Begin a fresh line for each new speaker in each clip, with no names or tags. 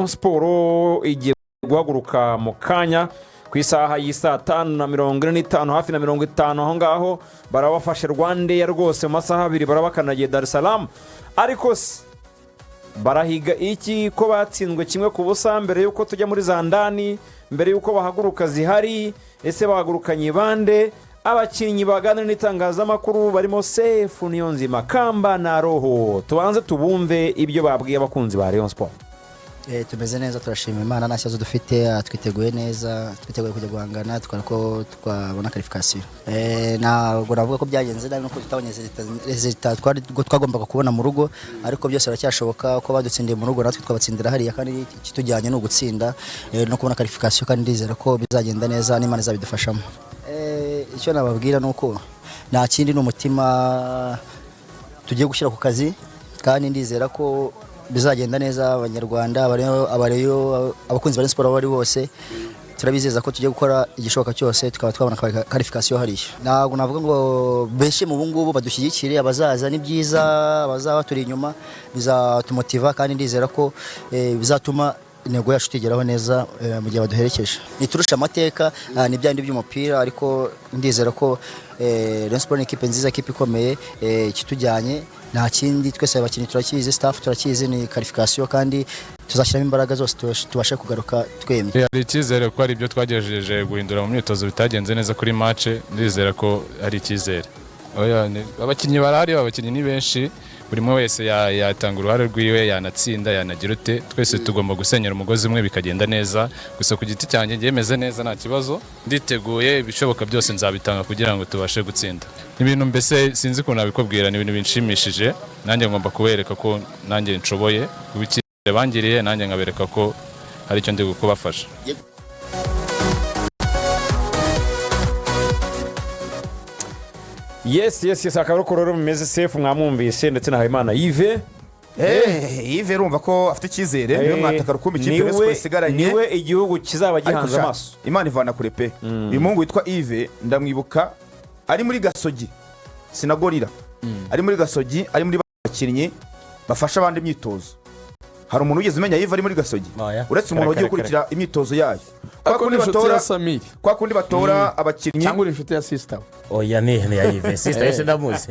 Rayon Sport igiye guhaguruka mu kanya ku isaha y'isa 5:45 hafi na 50 aho ngaho barabafashe Rwanda rwose mu masaha 2 barabakanagiye Dar es Salaam ariko barahiga iki ko batsinzwe kimwe ku busa mbere yuko tujya muri Zandani mbere yuko bahaguruka zihari ese bahagurukanye bande abakinnyi baganira n'itangazamakuru barimo Sefu Niyonzima Kamba na Roho tubanze tubumve ibyo babwiye abakunzi ba Rayon Sport.
Tumeze neza turashima Imana nta kibazo dufite twiteguye neza twiteguye kujya guhangana twako twabona qualification ntabwo navuga ko byagenze nabi nuko tutabonye resultat twagombaga kubona mu rugo ariko byose baracyashoboka ko badutsindiye mu rugo natwe twabatsindira hariya kandi kitujyanye no gutsinda no kubona qualification kandi ndizera ko bizagenda neza n'Imana izabidufashamo. Icyo nababwira nuko nta kindi n'umutima tugiye gushyira ku kazi kandi ndizera ko bizagenda neza abanyarwanda abareyo abakunzi ba Sport bari bose turabizeza ko tugiye gukora igishoboka cyose tukaba twabona qualification hariya. Ntabwo navuga ngo beshe mu bungubu badushyigikire abazaza ni byiza abazaba turi inyuma bizatumotiva kandi ndizera ko bizatuma intego yacu tugeraho neza mu gihe baduherekeje. Niturusha amateka ni byandi by'umupira ariko ndizera ko Rayon Sport ni ikipe nziza ikipe ikomeye kitujyanye nta kindi twese abakinnyi turakizi staff turakizi ni qualification kandi tuzashyiramo imbaraga zose tubashe kugaruka twemye.
Ari icyizere ko ari ibyo twagejeje guhindura mu myitozo bitagenze neza kuri match ndizera ko ari icyizere. Abakinnyi barahari abakinnyi ni benshi buri mwe wese yatanga uruhare rwiwe yanatsinda yanagira ute twese tugomba gusenyera umugozi umwe bikagenda neza gusa ku giti cyanjye ngemeze neza nta kibazo nditeguye ibishoboka byose nzabitanga kugira ngo tubashe gutsinda. Ibintu mbese sinzi ko nabikubwira ni ibintu binshimishije nanjye ngomba kubereka ko nanjye nshoboye kubikire bangiriye nanjye ngabereka ko hari icyo ndi gukubafasha.
Yes akaruko rero mumeze Sefu mwamwumvise ndetse na Habimana Yves
Yves urumva ko afite icyizere niyo mwataka rukumbi kipe Rayon isigaranye
niwe igihugu kizaba gihanze amaso
Imana ivana kure pe. Uyu mungu witwa Yves ndamwibuka ari muri Gasogi sinagorira ari muri Gasogi ari muri bakinnyi bafasha abandi imyitozo. Hari umuntu ugeze umenya Yves ari muri Gasogi uretse umuntu ugiye kurikira imyitozo yayo kwa kundi batora abakinnyi
cyangwa inshuti ya sister
oya ni ya Yves sister yese ndamuzi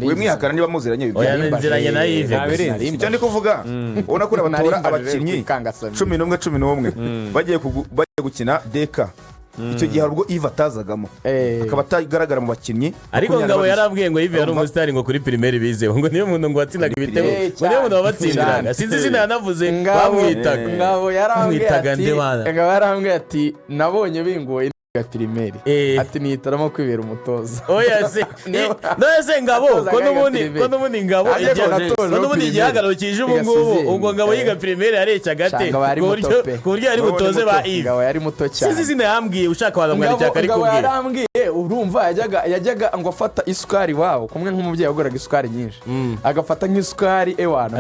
we mwihakana niba muziranye
oya nziranye na Yves
icyo ndi kuvuga ubona ko batora abakinnyi 11 bagiye gukina deka icyo gihe ubwo Yves atazagamo akaba atagaragara mu bakinnyi
ariko ngabo yarambwiye ngo Yves yari umusitari ngo kuri primaire bizeho ngo niyo muntu ngo watsinaga ibitego niyo muntu wabatsindiraga sinzi izina yanavuze bamwitaga
ngabo yarambwiye ati nabonye bingoye ya primaire ati nihitaramo kwibera umutoza
oya se nose ngabo ko n'ubundi ngabo n'ubundi igihagararo kije ubu ngubu ubwo ngabo yiga primaire yareca gate ku buryo ari butoze ba Yves
ngabo yari muto cyane
sinzi izina yambwiye ushaka wagamwari cyaka ari kubwira
ngabo yarambwiye urumva yajyaga ngo afata isukari wabo kumwe nk'umubyeyi yagoraga isukari nyinshi agafata nk'isukari ewana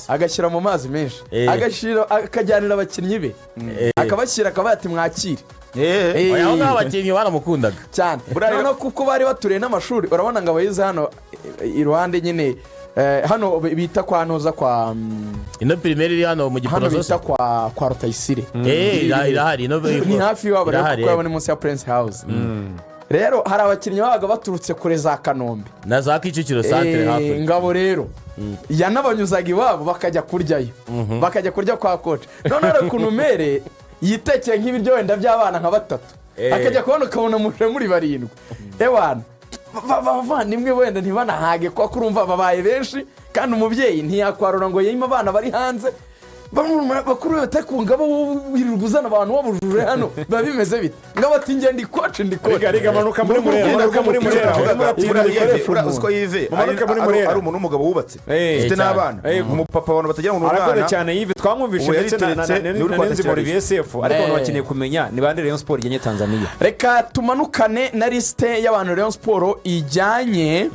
agashyira mu mazi menshi akajyanira abakinnyi be akabashyira akabati mwakire
oya ngo abakinnyi baramukundaga
cyane urabona kuko bari baturiye n'amashuri urabona ngo abayize hano iruhande nyine hano bita kwa ntoza kwa
ino primaire iri hano mu Giporoso
bita kwa Rutayisire
irahari
ni hafi wabo kuko yabone munsi ya Prince House rero hari abakinnyi babaga baturutse kure za Kanombe
na za Kicukiro centre hafi
ngabo rero yanabanyuzaga iwabo bakajya kuryayo bakajya kurya kwa coach none rero Mbere yitekeye nk'ibiryo wenda by'abana nka 3 akajya kubona ukabona muri 7 ewana bavandimwe wenda ntibanahage kwa kurumva babaye benshi kandi umubyeyi ntiyakwarura ngo yima abana bari hanze bakuru batakunga wiruguzana abantu babujuje hano babimeze bite ngabati ngende coach
rega manuka muri
usko Yves ari umuntu umugabo wubatse ufite n'abana umupapa abantu batagira ngo
n'umwana cyane Yves twamwumvishe ndetse na Olivier Sefu ariko abantu bakeneye kumenya ni bande Rayon Sport ijyanye Tanzania.
Reka tumanukane na liste y'abantu Rayon Sport ijyanye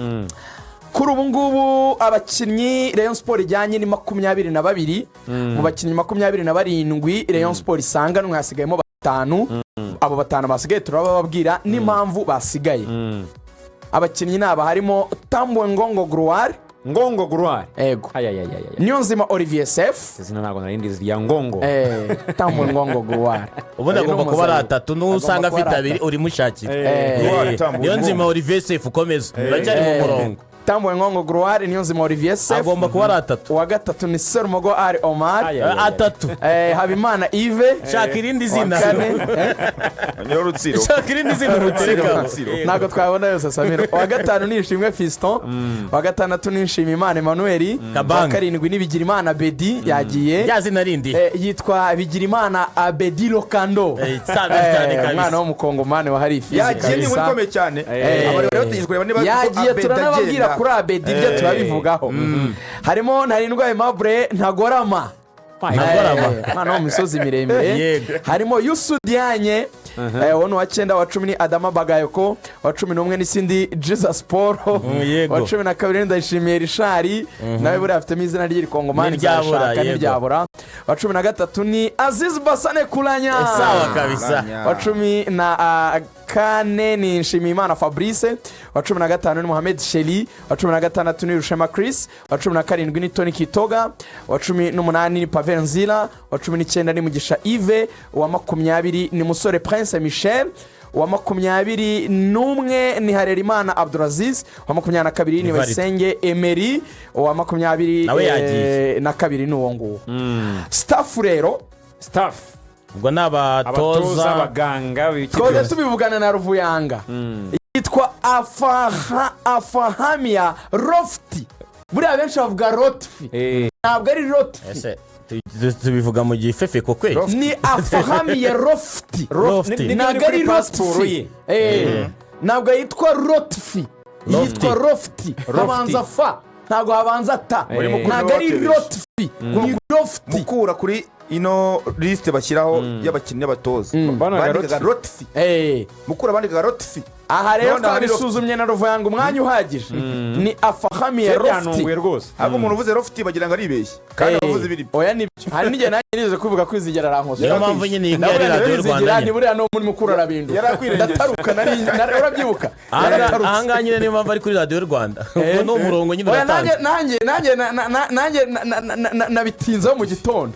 kuri ubu ngubu abakinnyi Rayon Sport ijyanye ni 22 mu bakinnyi 27 Rayon Sport isanganwe hasigayemo 5 abo 5 basigaye turababwira n'impamvu basigaye. Abakinnyi naba harimo Tambwe Ngongo Gruar
ngongo guruwari
ego Niyonzima Olivier Sef
izina ntabwo narindizi rya ngongo
tambwe ngongo guruwari
ubundi agomba kuba ari 3 n'usanga afite 2 uri mushakira Niyonzima Olivier Sef ukomeza uracyari mu murongo
tambwe ngongo guruwari Niyonzima Olivier Sef
agomba kuba ari 3
uwa gatatu ni Serumogo Ali Omar
3
Habimana Yves
shaka irindi zina
niyo rutsiro
shaka irindi zina rutsirika
ntabwo twabona yose Samira uwa gatanu ni Ishimwe Fiston uwa gatandatu ni Nshimiyimana Emmanuel uwa karindwi ni Bigirimana Bedi yagiye
ya zina rindi
yitwa Bigirimana Abedi Lokando umwana w'umukongomani wa harifi
yagiye ni muri cyane abari bategejwe kureba niba
yagiye turanababwira kuri Abedi ibyo turabivugaho harimo Ntarindwa Mbere ntagorama mwana wo mu misozi miremire harimo Yusu Dianye wono wa 9 wa 10 ni Adama Bagayoko wa 11 ni Sindi Jesus Paul wa 12 ni Ndayishimiye Rishari nawe buri afite izina ry'ikongomani zashaka n'iryabura wa 13 ni Aziz Basane Kulanya
sawa kabisa
wa 10 na kane ni Nshimiyimana Fabrice wa 15 ni Mohamed Sheli wa 16 ni Rushema Chris wa 17 ni Tony Kitoga wa 18 ni Pavel Nzila wa 19 ni Mugisha Yves wa 20 ni Musore Prince Michel wa 21 ni Harerimana Abdulaziz wa 22 ni Basenge Emery wa 22 na kabiri ni uwo nguwo staff rero
ubwo n'abatoza
abaganga
twese tubivugana na Ruvuyanga yitwa Afahamia Rofti buriya benshi bavuga Rotfi ntabwo ari Rotfi
tubivuga mu gifefe ko kwe
ni Afahamia Rofti ntabwo ari Rotfi ntabwo yitwa Rotfi yitwa Rofti habanza fa ntabwo habanza ta ntabwo ari Rotfi ni Rofti
mukura kuri ino liste bashyiraho y'abakinnyi n'abatoza bandikaga Rotfi mukura bandikaga Rotfi
aha rero twabisuzumye na Ruvuyanga umwanya uhagije ni Afahamia Rofti
ahubwo umuntu uvuze Rofti bagira ngo aribeshye kandi abavuze biri
oya nibyo hari n'igihe nanjye nize kuvuga kwizigera arankoze
niyo mpamvu nyine iyi ngari radiyo Rwanda
ni buriya no muri mukuru arabindu ndataruka urabyibuka
ahangaha nyine niyo mpamvu ari kuri radiyo Rwanda ubwo ni umurongo nyine uratanze
nanjye nabitinzeho mu gitondo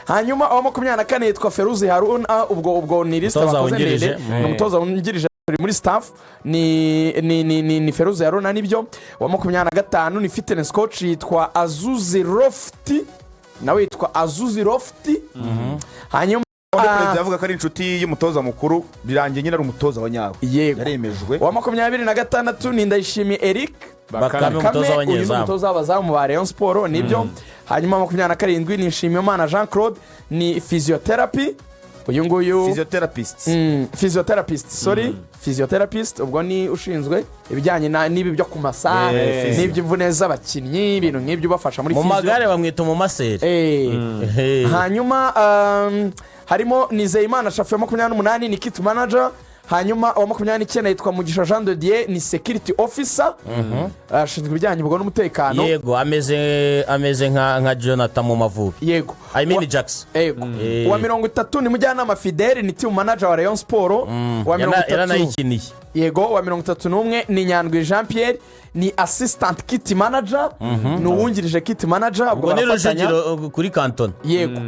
hanyuma uwa 24 yitwa Feruzi Haruna ubwo ni liste bakoze ndende ni umutoza wungirije muri staff ni Feruzi Haruna nibyo uwa 25 ni fitness coach yitwa Azuzi Rofti nawe yitwa Azuzi Rofti hanyuma
perezida avuga ko ari inshuti y'umutoza mukuru birangiye nyine ari umutoza wa nyawe yaremejwe
uwa 26 ni Ndayishimiye Eric
Bakame umutoza w'abanyezamu
umutoza w'abazamu ba Rayon Sport nibyo hanyuma 27 ni Nshimiyimana Jean Claude ni physiotherapy uyu nguyu physiotherapist ubwo ni ushinzwe ibijyanye n'ibi byo ku masaha n'iby'imvune z'abakinnyi ibintu nk'ibyo ubafasha muri
mu magare bamwita mu maseri
hanyuma harimo Nizeyimana Shafi 28 ni kit manager hanyuma uwa 29 yitwa Mugisha Jean de Dieu ni security officer ashinzwe ibijyanye n'umutekano
yego ameze nka Jonathan mu Mavubi
yego
I mean Jackson
yego uwa 30 ni Mujyanama Fidel ni team manager wa Rayon Sport
uwa 30
yego uwa 31 ni Nyandwi Jean Pierre ni assistant kit manager ni uwungirije kit manager
ubwo ni Rujugiro kuri Canton
yego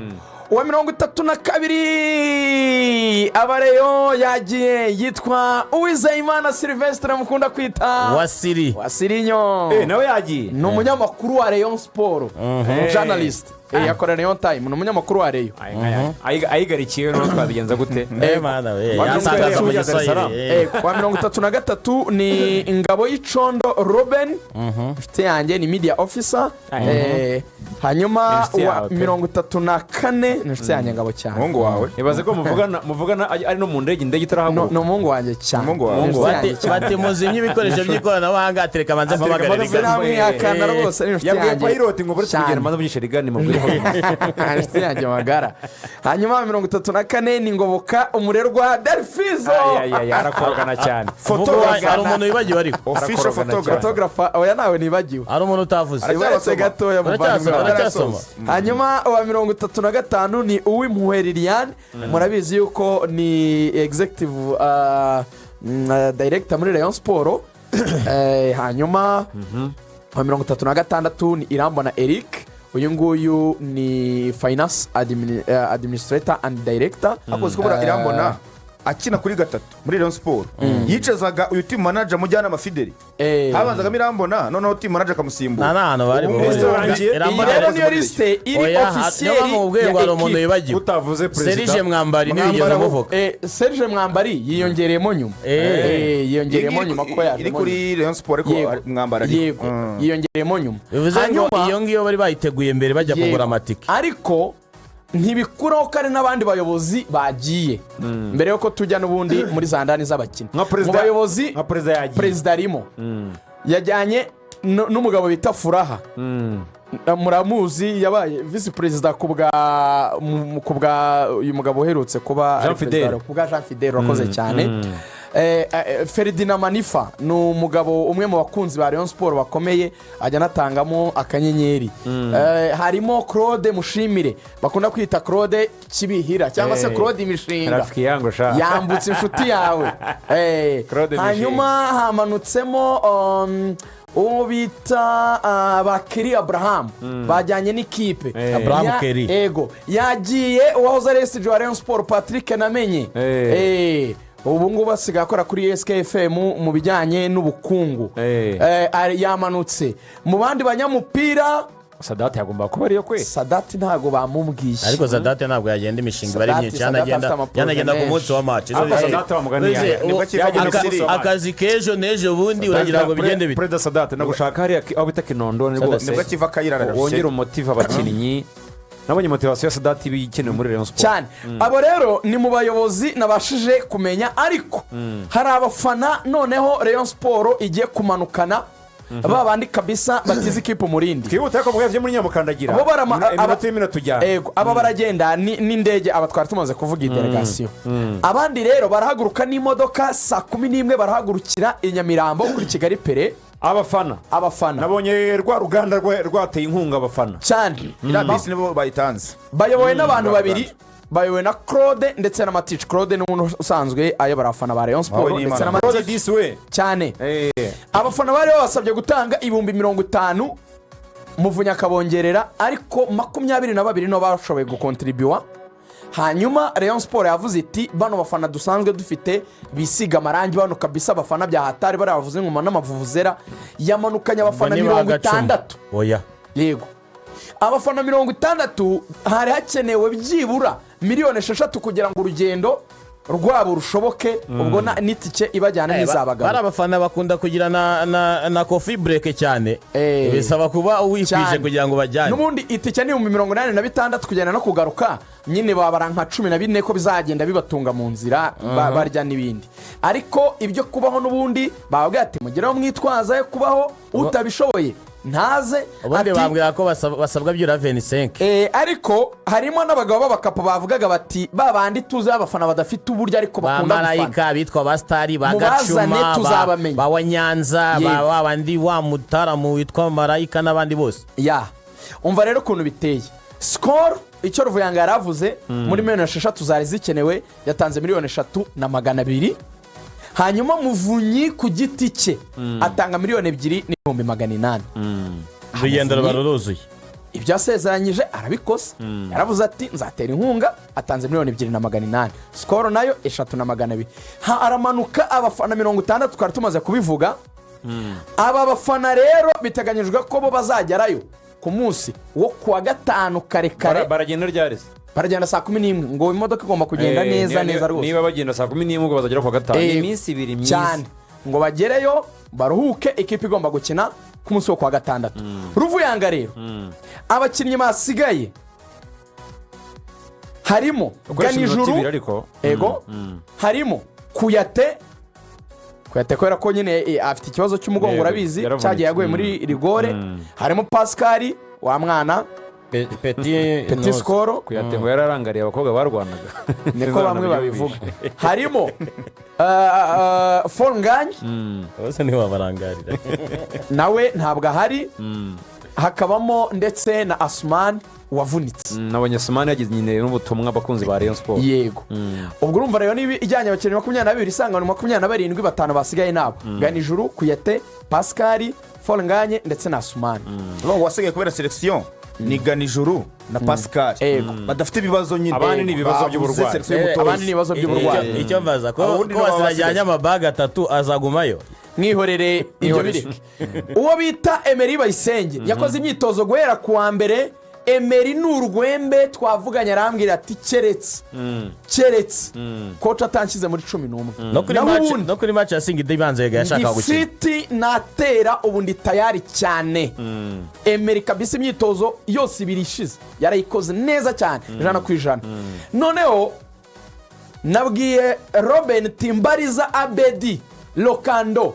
uwa 32 abareyo yagiye yitwa Uwizeyimana Sylvestre mukunda kwita Wasirinyo
nawe yagiye
ni umunyamakuru wa Rayon Sport journalist yakora Rayon Time ni umunyamakuru wa Rayon
ayigarikiye no twabigenza gute
mana we
wa 33 ni Ngabo y'Icondo Robin mfite yanjye ni media officer hanyuma wa 34 ni mfite yanjye Ngabo cyane
mungu wawe
ibaze ko muvugana ari no mu ndege itarahaguruka
no mungu wanjye cyane
batemuze ibikoresho by'ikoranabuhanga atereka banze mpabagarira
namwihakana rwose ni mfite yanjye
yabwiye pilot ngo buri kugenda manzo byisheri gani mu
mfite yanjye magara hanyuma 34 ni Ngoboka umurerwa Delfizo
arakorogana cyane
hari umuntu wibagiwe ariko
official
photographer oya nawe nibagiwe
hari umuntu utavuze
ariko gato ya
aracyasoma
hanyuma wa 35 ni Uwimpuhwe Liliane murabizi yuko ni executive director muri Rayon Sport hanyuma wa 36 ni Irambona Eric, uyu nguyu ni finance administrator and director.
akoze kubura Irambona akina kuri gatatu muri Rayon Sport yicazaga uyu team manager mujyana amafideli habanzaga Irambona noneho team manager akamusimbura
nana bari
rero niyo liste iri officiel
mu bwego hari umuntu yibagiwe
utavuze president
Serge Mwambari niwe yigeze amuvuga
Serge Mwambari yiyongereyemo nyuma yiyongereyemo nyuma ko yaje
iri kuri Rayon Sport ko Mwambari
yego yiyongereyemo nyuma
bivuze ngo iyo ngiyo bari bayiteguye mbere bajya kugura amatike
ariko ntibikuraho kare n'abandi bayobozi bagiye mbere yuko tujya n'ubundi muri za ndani z'abakinnyi mu bayobozi perezida arimo yajyanye n'umugabo bita Furaha muramuzi yabaye visi perezida ku bwa uyu mugabo uherutse kuba Jean Fidel urakoze cyane. Ferdinand Manifa ni umugabo umwe mu bakunzi ba Rayon Sport bakomeye ajya anatangamo akanyenyeri. Harimo Claude Mushimire bakunda kwita Claude Kibihira cyangwa se Claude Imishinga yambutse inshuti yawe. Hanyuma hamanutsemo uwo bita Bakiri Abraham bajyanye n'ikipe
Abraham Keri
yagiye uwahoze ari SG wa Rayon Sport Patrick Namenye ubu ngubu basigaye akora kuri SKFM mu bijyanye n'ubukungu yamanutse mu bandi banyamupira.
Sadati yagomba kuba ariyo kwe
Sadati ntago bamubwiye
ariko Sadati ntabwo yagenda imishinga bari myinshi yanagenda ku munsi wa match
Sadati bamuganiye
akazi kejo nejo bundi uragira ngo bigende bite
President Sadati nagushaka hari aho bita Kinondo rwose
nibwo kiva kayirara
wongera umutiva abakinnyi nabonye motivation ya Sadati bikenewe muri Rayon Sport
cyane. Abo rero ni mu bayobozi nabashije kumenya ariko hari abafana noneho Rayon Sport igiye kumanukana babandi kabisa batize ikipe umurindi
twibutse ko mwebye muri Nyamukandagira iminota tujyana
aba baragenda n'indege abatwara tumaze kuvuga delegation. Abandi rero barahaguruka n'imodoka saa 11 barahagurukira i Nyamirambo kuri Kigali Pere. Abafana
nabonye rwa ruganda rwateye inkunga abafana
cyane
irabisi nibo bayitanze
bayobowe n'abantu babiri bayobowe na Claude ndetse na Matici. Claude ni umuntu usanzwe ayobora abafana ba Rayon Sport ndetse na Matici cyane. Abafana bari basabye gutanga 50,000 Muvunya akabongerera ariko 22 no bashoboye gukontribuwa. Hanyuma Rayon Sport yavuze iti bano bafana dusanzwe dufite bisiga amarangi bano kabisa abafana bya hatari bari bavuze ngoma n'amavuvuzera yamanukanye abafana 60.
oya
yego abafana 60 hari hakenewe byibura 6,000,000 kugira ngo urugendo rwabo rushoboke ubwo n'itike ibajyana n'izabagabo.
Bari abafana bakunda kugira na coffee break cyane bisaba kuba uwikwije kugira ngo bajyane
n'ubundi itike ni 86 kugenda no kugaruka nyine babara nka 14 ko bizagenda bibatunga mu nzira barya n'ibindi. Ariko ibyo kubaho n'ubundi bababwira ati mugeraho mwitwaza yo kubaho utabishoboye ntaze
ubundi bambwira ko basabwa byura 25.
Ariko harimo n'abagabo b'abakapo bavugaga bati babandi tuze abafana badafite uburyo ariko bakunda gufana
Marayika bitwa bastari bagacuma ba Nyanza babandi wa Mutaramu witwa Marayika n'abandi bose
umva rero kuntu biteye. Score icyo Ruvuyanga yaravuze muri 6,000,000 zari zikenewe yatanze 3,200,000. Hanyuma Muvunyi ku giti cye atanga 2,200,000.
Rugendo ruruzuye
ibyo asezeranyije arabikoze. Yaravuze ati nzatera inkunga atanze 2,200,000. Skoro nayo 3,200,000. Aramanuka abafana 60 twari tumaze kubivuga. Aba bafana rero biteganyijwe ko bo bazagerayo ku munsi wo kuwa gatanu kare
baragenda ryarese
baragenda saa 11 ngo imodoka igomba kugenda neza rwose.
Niba bagenda saa 11 ngo bazagera kuwa gatanu iminsi 2 myiza
cyane ngo bagereyo baruhuke ikipe igomba gukina ku munsi wo kuwa gatandatu. Ruvuyanga rero abakinnyi basigaye harimo Ganijuru harimo Kuyate kubera ko nyine afite ikibazo cy'umugongo urabizi cyagiye yaguye muri rigore. Harimo Pascal wa mwana Petit Skoro
Kuyate ngo yararangariye abakobwa barwanaga
niko bamwe babivuga. Harimo Fonganye
bose niho babarangarira
nawe ntabwo ahari. hakabamo ndetse na Asumani wavunitse.
nabonye Asumani yagize nyine n'ubutumwa abakunzi ba Rayon Sport.
Yego. Ubwo urumva Rayon ijyanye abakinnyi 22 isangano 27 batanu basigaye nabo. Ganijuru, Kuyate, Pascal, Folnganye ndetse na Asumani.
wasigaye kubera selection ni Ganijuru na Pascal badafite ibibazo nyine.
Abandi ni ibibazo by'uburwayi.
Abandi ni ibibazo by'uburwayi.
Icyo mbaza ko wasirajyanye amabaga 3 azagumayo.
Mwihorere ibyo bireke. Uwo bita Mbere Basesenguye yakoze imyitozo guhera kuwa mbere. Mbere ni urwembe twavuganye arambwira ati keretse koca atanshyize muri 11
no kuri match ya Singida ibanze yashaka gukina
City natera ubu ndi tayari cyane. Mbere kabisa imyitozo yose ibirishize yarayikoze neza cyane 100%. Noneho nabwiye Robin Timbariza Abedi Lokando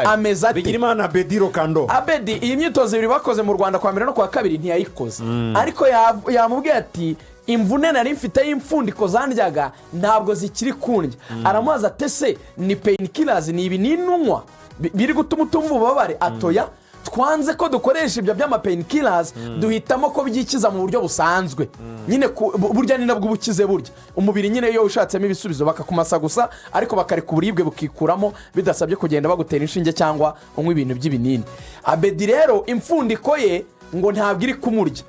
ameza ati Bigirimana Abedi Lokando
Abedi iyi myitozo ibiri bakoze mu Rwanda kwa mbere no kwa kabiri ntiyayikoze ariko yamubwiye ati imvune nari mfite y'imfundiko zandyaga ntabwo zikiri kundya. Aramubaza atese ni painkillers ni ibininwa biri gutuma utumva ububabare atoya twanze ko dukoresha ibyo by'ama painkillers duhitamo ko byikiza mu buryo busanzwe nyine burya ni nabwo ubukize burya umubiri nyine iyo ushatsemo ibisubizo bakakumasa gusa ariko bakareka uburibwe bukikuramo bidasabye kugenda bagutera inshinge cyangwa unywa ibintu by'ibinini. Abedi rero imfundiko ye ngo ntabwo iri kumurya.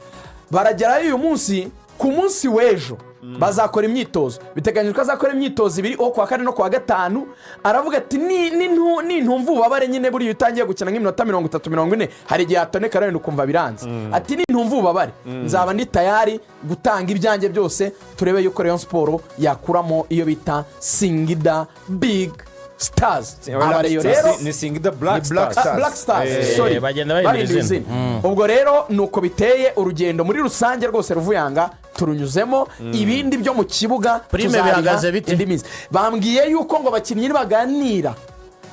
Baragerayo uyu munsi ku munsi w'ejo bazakora imyitozo biteganyijwe ko azakora imyitozo ibiri kuwa kane no kuwa gatanu. Aravuga ati nintumva ububabare nyine buriya utangiye gukina nk'iminota 30-40 hari igihe hatoneka rero ukumva biranze ati nintumva ububabare nzaba ndi tayari gutanga ibyanjye byose turebe yuko Rayon Sport yakuramo iyo bita Singida Big Stars. Abareyo rero
ni Singida Black
Stars. Sorry
bagenda bahindura.
Ubwo rero nuko biteye urugendo muri rusange rwose Ruvuyanga turunyuzemo ibindi byo mu kibuga
tuzahagaze bite.
Bambwiye yuko ngo bakinnyi baganira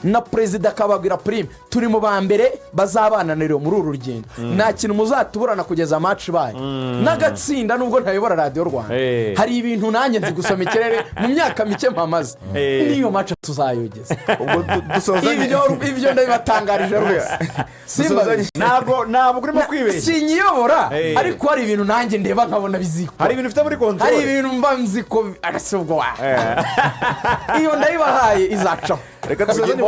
na perezida akababwira Pryamid turi mu ba mbere bazabana rero muri uru rugendo nta kintu muzatuburana kugeza match baye n'agatsinda nubwo ntayobora Radio Rwanda hari ibintu nanjye nzi gusoma ikirere mu myaka mike mpamaze niyo match tuzayogeza. Ubwo dusozanye ibyo ndabibatangarije rwose ntabwo urimo kwibeshya sinyiyobora ariko hari ibintu nanjye ndeba nkabona biziko
hari ibintu ufite muri control
hari ibintu mba nziko arasubwo iyo ndayibahaye izacaho.
Reka dusozanye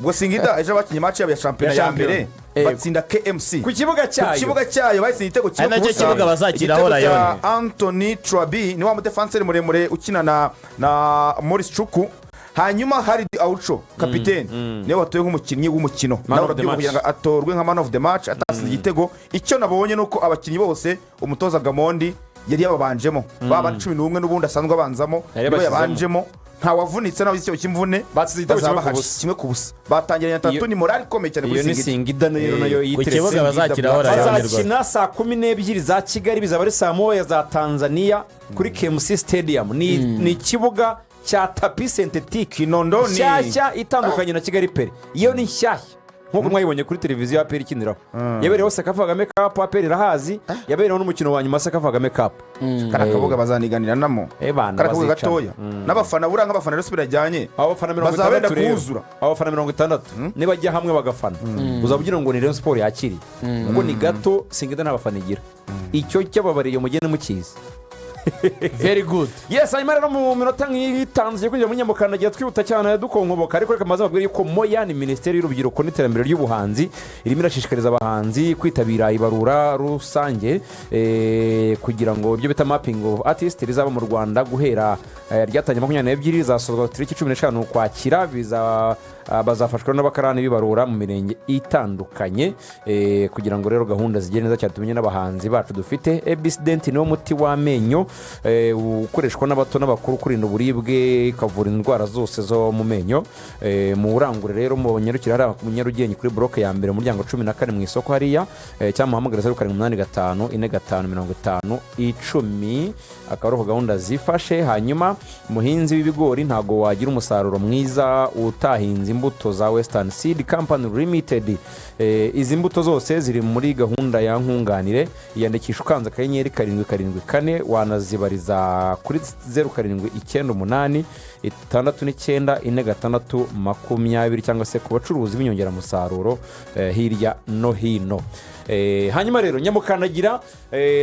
ngo Singida ejo bakinye match yabo ya championnat ya mbere batsinda KMC
ku kibuga
cyayo bayitsinze igitego kimwe
ku kibuga bazakiraho Rayon.
Anthony Trabi ni wa defenseur muremure ukina na Maurice Chuku. Hanyuma hari Aucho kapiteni niwe watoye nk'umukinnyi w'umukino kugira atorwe nka man of the match atasize igitego. Icyo nabonye nuko abakinnyi bose umutoza Gamondi yari yababanjemo baba 11 n'ubundi asanzwe abanzamo niwe yabanjemo nta wavunitse nawe icyo kimvune kimwe ku busa batangiranye 3 ni morale ikomeye cyane
kuri Singida nayo
yiteretse ku kibuga bazakiraho Rayon.
Bazakina saa 12 za Kigali bizaba ari saa 1 za Tanzania kuri KMC Stadium ni ikibuga cya tapi synthetique inondo ni nshyashya itandukanye na Kigali Peri. Iyo ni nshyashya nkuko mwayibonye kuri televiziyo ya Peri kiniraho yabereho Sekafa Kagame Cup Peri rahazi yabereho n'umukino wa nyuma Sekafa Kagame Cup
karakavuga bazaniganira namo karakavuga gatoya n'abafana buranga abafana rero birajyanye
abafana 60 kuzura abafana 60 niba ajya hamwe bagafana uzabugira ngo ni Rayon Sport yakiri ngo ni gato Singida n'abafana igira icyo cyababariye umugene mukizi.
Very good.
Yes, hanyuma rero mu minota nk'itanze kujya mu nyamukanagira twibuta cyane dukonkoboka ariko reka maze babwire ko Moya ni Minisiteri y'Urubyiruko n'Iterambere ry'Ubuhanzi irimo irashishikariza abahanzi kwitabira ibarura rusange kugira ngo ibyo bita mapping of artists rizaba mu Rwanda guhera ryatangiye 22 rizasozwa tariki 15 Ukwakira bazafashwa n'abakarani bibarura mu mirenge itandukanye kugira ngo rero gahunda zigende neza cyane tumenye n'abahanzi bacu dufite. Ebisdent niwo muti w'amenyo ukoreshwa n'abato n'abakuru kurinda uburibwe ikavura indwara zose zo mu menyo. Mu urangure rero mu Nyarukira hari mu Nyarugenge kuri block ya mbere umuryango 14 mu isoko hariya cyangwa muhamagara 0785 45 50 akaroho gahunda zifashe. Hanyuma muhinzi w'ibigori ntago wagira umusaruro mwiza utahinze izi mbuto za Western Seed Company Limited. Izi mbuto zose ziri muri gahunda ya nkunganire, iyandikisha ukanze akanyenyeri 774 wanazibariza kuri 0798 69 cyangwa se ku bacuruzi b'inyongeramusaruro hirya no hino. Hanyuma rero Nyamukandagira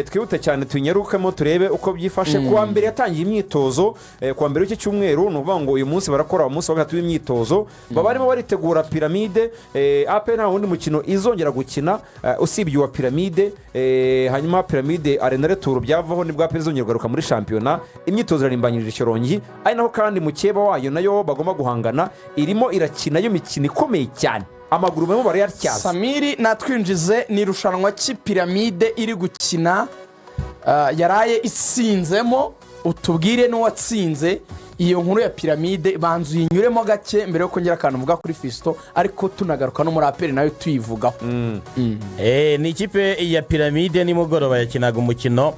twihute cyane tunyarukamo turebe uko byifashe. Kuwa mbere yatangiye imyitozo, kuwa mbere w'iki cyumweru nuvuga ngo uyu munsi barakora umunsi wa gatatu w'imyitozo, barimo baritegura Pryamid. AP nta wundi mukino izongera gukina usibye wa Pryamid. Hanyuma Pryamid Arena Retour byavaho nibwo AP izongera kugaruka muri shampiyona. Imyitozo irarimbanyirije Shyorongi, ari naho kandi mukeba wayo nayo bagomba guhangana, irimo irakina yo mikino ikomeye cyane, amaguru memo barayatyaza.
Samiri natwinjize ni irushanwa Pryamid iri gukina, yaraye isinzemo, utubwire n'uwatsinze iyo nkuru ya Pryamid, banzu yinyuremo gake mbere yo kongera akantu mvuga kuri Fisto, ariko tunagaruka no muri aperi nayo tuyivugaho.
Ni ikipe ya Pryamid nimugoroba yakinaga umukino,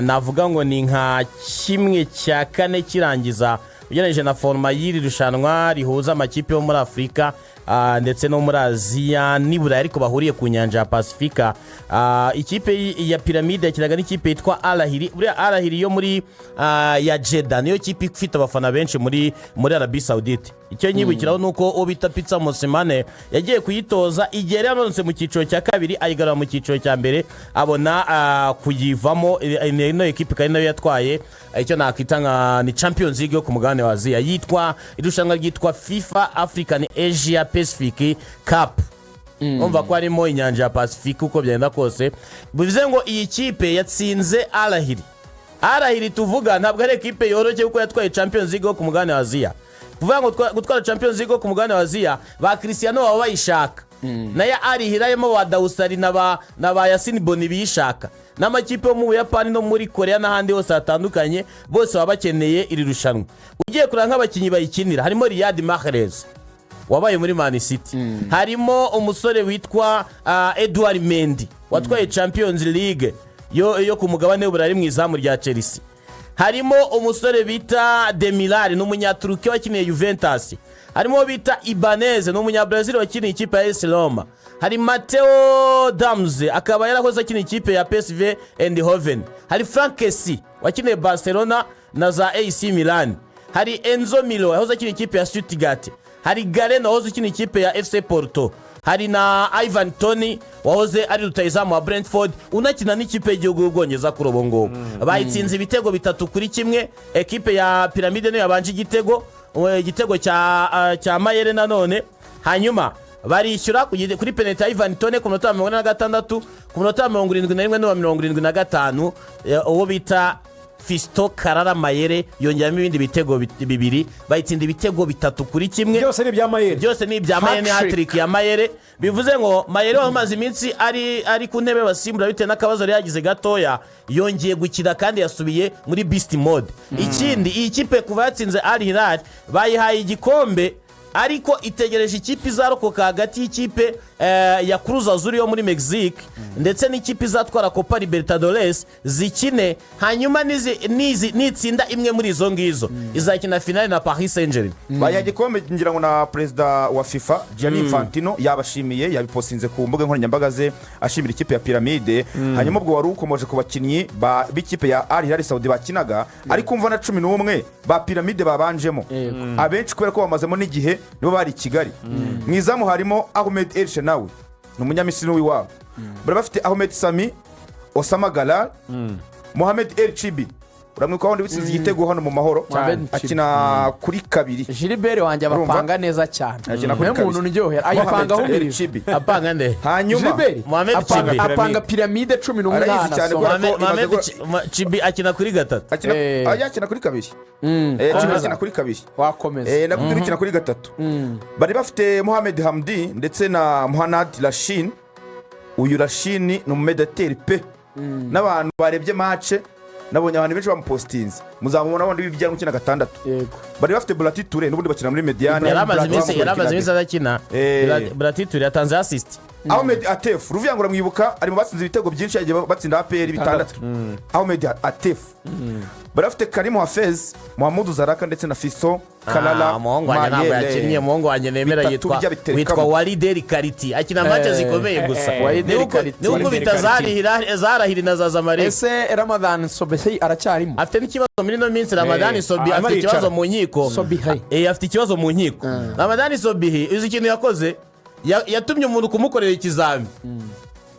navuga ngo ni nka 1/4 kirangiza ugereranije na forma y'iri rushanwa rihuza amakipe yo muri Afurika ndetse no muri Aziya nibura ariko bahuriye ku nyanja ya Pasifika. Ikipe ya Pryamid yakinaga n'ikipe yitwa Al Ahly. Buriya Al Ahly yo muri ya Jeddah niyo kipe ifite abafana benshi muri Arabie Saoudite. Icyo nyibukiraho nuko ubita Pizza Mosimane yagiye kuyitoza igihe yanonse mu cyiciro cya kabiri ayigarura mu cyiciro cya mbere, abona kuyivamo. Ino ekipe kandi nayo yatwaye icyo nakwita ni Champions League yo ku mugabane wa Aziya, yitwa irushanwa ryitwa FIFA African Asia Pacific Cup. Umva ko harimo inyanja ya Pacific uko byenda kose. Bivuze ngo iyi kipe yatsinze Al Ahly. Al Ahly tuvuga ntabwo ari ekipe yoroshye kuko yatwaye Champions League yo ku mugabane wa Aziya. Kuvuga ngo gutwara Champions League yo ku mugabane wa Aziya ba Cristiano baba bayishaka, naya Al Ahly harimo ba Dawsari na ba Yasin Boni bishaka, n'amakipe yo mu Buyapani no muri Korea n'ahandi hose hatandukanye, bose baba bakeneye iri rushanwa. Ugiye kuranga nk'abakinyi bayikinira harimo Riyad Mahrez wabaye muri Man City, harimo umusore witwa Edouard Mendy watwaye Champions League yo ku mugabane w'Uburayi mu izamu rya Chelsea, harimo umusore bita Demiral n'umunyaturuki wakiniye Juventus, harimo bita Ibanez n'umunyabrazil wakiniye ikipe ya AS Roma, hari Matteo Damze akaba yarakoze akiniye ikipe ya PSV Eindhoven, hari Frank Kessie wakiniye Barcelona na za AC Milan, hari Enzo Milo yahoze akiniye ikipe ya Stuttgart, hari Garen wahoze akiniye ikipe ya FC Porto, hari na Ivan Toney wahoze ari rutayizamu wa Brentford unakina n'ikipe y'igihugu y'Ubwongereza kuri ubu ngubu. Bayitsinze ibitego 3-1. Ekipe ya Pryamid niyo yabanje igitego cya Mayere nanone, hanyuma barishyura kuri penalty ya Ivan Toney ku minota 46, ku minota 71 no 75 uwo bita Fisto Karara Mayere yongeramo ibindi bitego bibiri, bayitsinda ibitego 3-1.
Byose ni ibya Mayere,
byose ni ibya Mayere, ni hat-trick ya Mayere. Bivuze ngo Mayere wamaze iminsi ari ku ntebe basimbura bitewe n'akabazo yagize gatoya, yongeye gukina kandi yasubiye muri beast mode. Ikindi iyi kipe kuva yatsinze Al Hilal bayihaye igikombe, ariko itegereje ikipe izarokoka hagati y'ikipe ya Cruz Azul yo muri Mexique ndetse n'ikipe izatwara Copa Libertadores zikine, hanyuma nitsinda imwe muri izo ngizo izakina finale na Paris Saint-Germain.
Baya gikombe ngira ngo na perezida wa FIFA Gianni Infantino yabashimiye, yabipostinze ku mbuga nkoranyambaga ze ashimira ikipe ya Pryamid. Hanyuma ubwo wari ukomeje ku bakinnyi b'ikipe ya Al Hilal Saudi bakinaga, ariko umva na 11 ba Pryamid babanjemo, abenshi kubera ko bamazemo n'igihe nibo bari Kigali. Mwizamu harimo Ahmed El Shenawi n'umunyamisiri w'iwabo, bari bafite Ahmed Sami, Osama Galal, Mohamed El Chibi uramwiko wundi bitsinze igitego hano mu mahoro, akina kuri kabiri.
Gilbert wanjye abapanga neza cyane, niwe muntu ndyohera ayipanga aho mbere
apanga nde.
Hanyuma
Mohamed Chibi
apanga Pryamid 18.
Mohamed Chibi akina kuri gatatu,
akina kuri kabiri. Chibi akina kuri kabiri,
wakomeza
nakudura ikina kuri gatatu. Bari bafite Mohamed Hamdi ndetse na Muhammad Lashin. Uyu Lashin ni umumedateri pe, n'abantu barebye match nabonye abantu benshi bamupostinze, muzamubona abandi b'ibijyana gukina gatandatu.
Yego
bari bafite Blati Toure n'ubundi bakina muri Mediane,
yaramaze iminsi adakina. Blati Toure yatanze assist.
Ahmed Atef Ruvuyanga uramwibuka, ari mu batsinze ibitego byinshi yagiye batsinda APR 6. Ahmed Atef. Bari bafite Karim Hafez, Mohamed Zaraka ndetse na Fisto Kalala
umuhungu wanjye ntabwo yakinnye umuhungu wanjye nemera witwa Walideri Kariti akina match zikomeye gusa niba ukubita zarahiri na Zazamarek
ese Ramadan Sobehi aracyarimo
afite n'ikibazo muri no minsi Ramadan Sobihi afite ikibazo mu nkiko afite ikibazo mu nkiko Ramadan Sobihi uzi ikintu yakoze yatumye umuntu kumukorera ikizami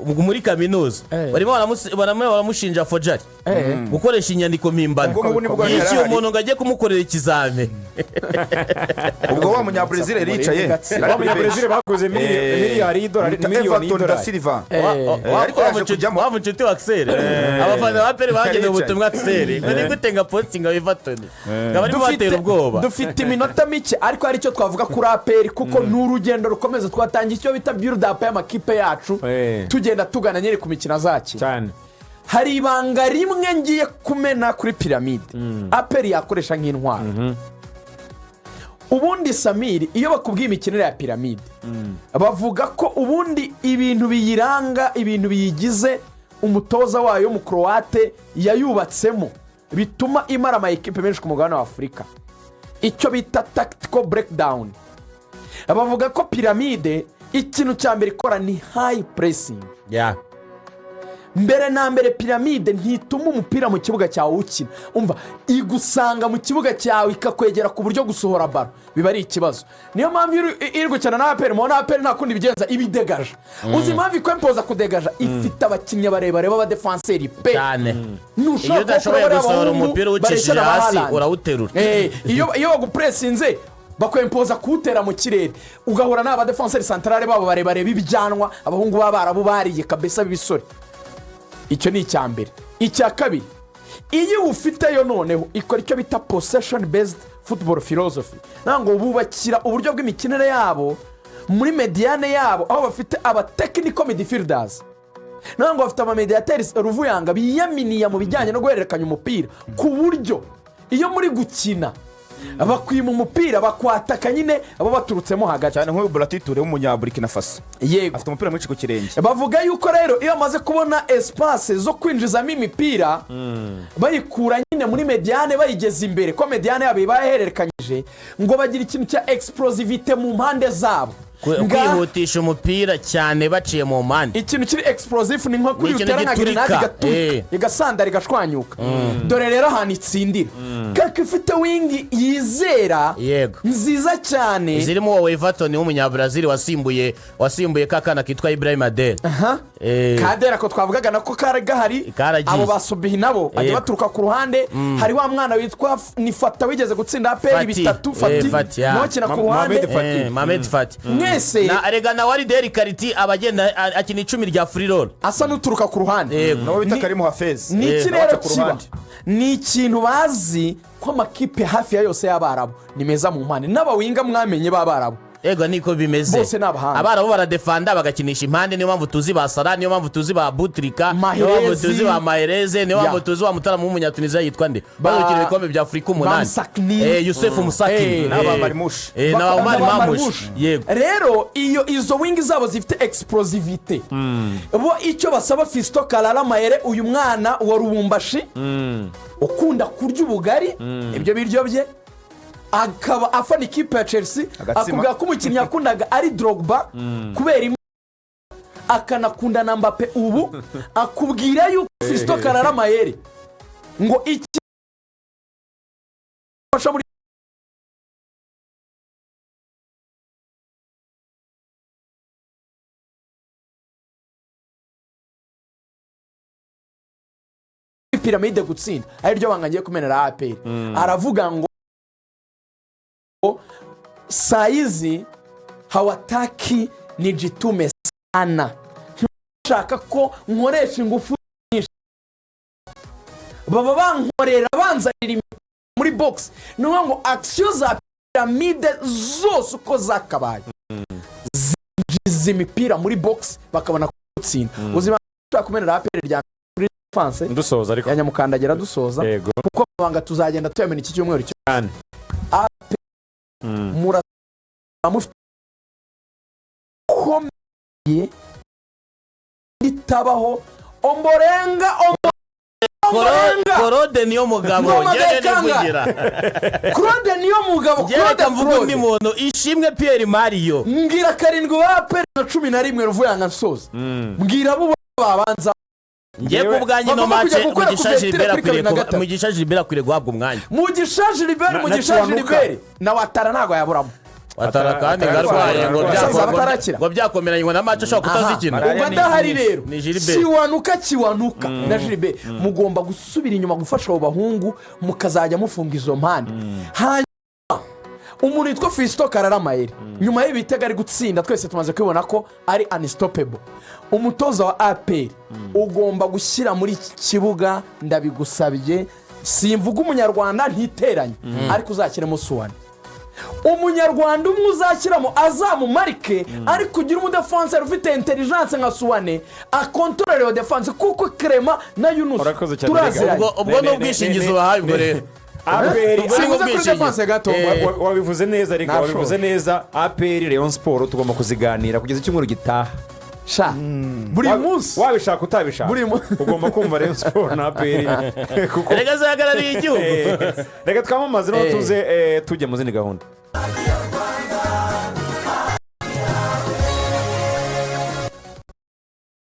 muri kaminuza barimo baramushinja forgery gukoresha inyandiko mpimbano yishyuye umuntu ngo ajye kumukorera ikizame
ubwo wa munyabrazil yicaye
wa munyabrazil bakoze miliyari y'idolari miliyoni y'idolari
wa mucuti wa Axel abafana ba peri bagenewe ubutumwa Axel ngo ni gute nga posting abifatone ngo bari batera ubwoba
dufite iminota mike ariko hari icyo twavuga kuri aperi kuko n'urugendo rukomeza twatangiye icyo bita build up y'amakipe yacu tugenda tugana nyeri ku mikino azaki cyane hari ibanga rimwe ngiye kumena kuri Pryamid aperi yakoresha nk'intwaro ubundi Samiri iyo bakubwiye imikinire ya Pryamid bavuga ko ubundi ibintu biyiranga ibintu biyigize umutoza wayo mu Croate yayubatsemo bituma imara ama equipe menshi ku mugabane wa Afurika icyo bita tactical breakdown bavuga ko Pryamid ikintu cya mbere ikora ni high pressing mbere na mbere Pryamid ntituma umupira mu kibuga cyawe ukina umva igusanga mu kibuga cyawe ikakwegera ku buryo gusohora baro biba ari ikibazo niyo mpamvu iri gukina na aperi mubona aperi nta kundi bigenza ibidegaje uzi impamvu ikwempoza kudegaja ifite abakinnyi barebare b'abadefanseri pe
cyane iyo udashoboye gusohora umupira uwucishije hasi urawuterura
iyo bagupresinze bakwempoza kuwutera mu kirere ugahura n'abadefanseri santarare babo barebare b'ibijyanwa abahungu b'abarabu bariye kabisa b'ibisore icyo ni icya mbere icya kabiri iyo ufiteyo noneho ikora icyo bita possession based football philosophy ntabwo bubakira uburyo bw'imikinire yabo muri mediane yabo aho bafite aba technical midfielders ntabwo bafite abamediateri Ruvuyanga biyaminiya mu bijyanye no guhererekanya umupira ku buryo iyo muri gukina bakwima umupira bakwataka nyine abo baturutsemo hagati
cyane nk'uyu Bratiture w'umunyaburikina Faso
yego
afite umupira mwinshi ku kirenge
bavuga yuko rero iyo amaze kubona espace zo kwinjizamo imipira bayikura nyine muri mediane bayigeza imbere ko mediane yabo bayahererekanyije ngo bagira ikintu cya explosivité mu mpande zabo
kwihutisha umupira cyane baciye mu mpande
ikintu kiri explosive ni nko kuri utera nka grenade igaturuka igasandara igashwanyuka dore rero ahantu itsindira kaka ifite wingi yizera nziza cyane
zirimo wowe Everton w'umunyabrazil wasimbuye kakana kitwa Pryamid
kadera ko twavugaga nako karagahari abo basubihi nabo bajya baturuka ku ruhande hari wa mwana witwa ni Fata wigeze gutsinda aperi bitatu Fati nokina ku ruhande
Mohamed Fati na Reagan na Walideri Kariti abagenda akina 10 rya free roll
asa n'uturuka ku ruhande
nabo bita Karimo Hafez
ni kirero kiba ni ikintu bazi ko amakipe hafi ya yose y'abarabu ni meza mu mpande n'abawinga mwamenye b'abarabu
ego niko bimeze
bose n'abahanga
abarabu baradefanda bagakinisha impande niyo mpamvu tuzi ba Sara niyo mpamvu tuzi ba Butrika niyo mpamvu tuzi ba Mahereze niyo mpamvu tuzi wa mutara mu munyatuniza yitwa nde bazukira ibikombe bya Afrika 8 Youssef Musaki
n'aba Marimush
n'aba Marimush yego
rero izo wing zabo zifite explosivité bo icyo basaba Fisto Kalala Mahere uyu mwana wa Rubumbashi ukunda kurya ubugari ibyo biryo bye akaba afana ikipe ya Chelsea akubwira ko umukinnyi yakundaga ari Drogba kubera akanakunda na Mbappe ubu akubwira yuko Fisto Kalala Mahere ngo iki fasha muri Pryamid gutsinda ari ryo bangagiye kumenera APR aravuga ngo saizi hawataki nijitume sana nshaka ko nkoresha ingufu nyinshi baba bankorera banzanira muri box no ngo action za Pryamid zose uko zakabaye zinjiza imipira muri box bakabona gutsinda uzima kumenera APR rya France
ndusoza ariko
yanyamukandagira dusoza kuko banga tuzagenda tuyamena iki cyumweru cyane muramufite komeye litabaho omborenga
Claude niyo mugabo
Muhamagaye
ngene
kanga.
kugira
Claude niyo mugabo
ngene
Claude
mvuga undi
Claude
muntu ishimwe Pierre Mario
mbwira karindwi wa peri na 11 Ruvuyanga nsoza mbwira abo babanza
ngiye ku bwanjye no
Bagomba
match
kujya gukora
Mugisha
kuvetire
Gilbert
kuri kabiri na
akwiriye
gatatu.
Mugisha Gilbert akwiriye guhabwa umwanya
Mugisha Gilbert
Na
Mugisha
Kiwanuka.
Gilbert na Watara ntago yaburamo
watara kandi
Atararwaye,
ngarwaye ngo
abasaza batarakira.
ngo byakomeranye ngo na match ashobora kutazikina
Malaria
ubwo
ni
adahari
nyinshi.
rero
Ni Gilbert.
kiwanuka na Gilbert mugomba gusubira inyuma gufasha abo bahungu mukazajya mufunga izo mpande hanyuma umuntu witwa Fiston Kararamayeri nyuma y'ibitego ari gutsinda twese tumaze kubibona ko ari unstoppable umutoza wa APR ugomba gushyira muri iki kibuga ndabigusabye simvuga umunyarwanda ntiteranye ariko uzashyiremo Suwane umunyarwanda umwe uzashyiramo azamumarike ariko ugira umudefanseri ufite intelligence nka Suwane akontorore wa defanse kuko Clement na Yunus
Urakoze cyane,
turaziranye
ubwo ni ubwishingizi bahaye ubwo rero
aperi
Ubwo ni
sibuze kuri
ubwishingizi.
defanse gato
wabivuze neza ariko
Nashoboye.
wabivuze neza aperi Rayon Sport tugomba kuziganira kugeza icyumweru gitaha
sha buri munsi
wabishaka utabishaka
Buri munsi.
ugomba kumva Rayon Sport na aperi kuko
reka zihagarariye igihugu
reka twamamaze no tuze tujya mu zindi gahunda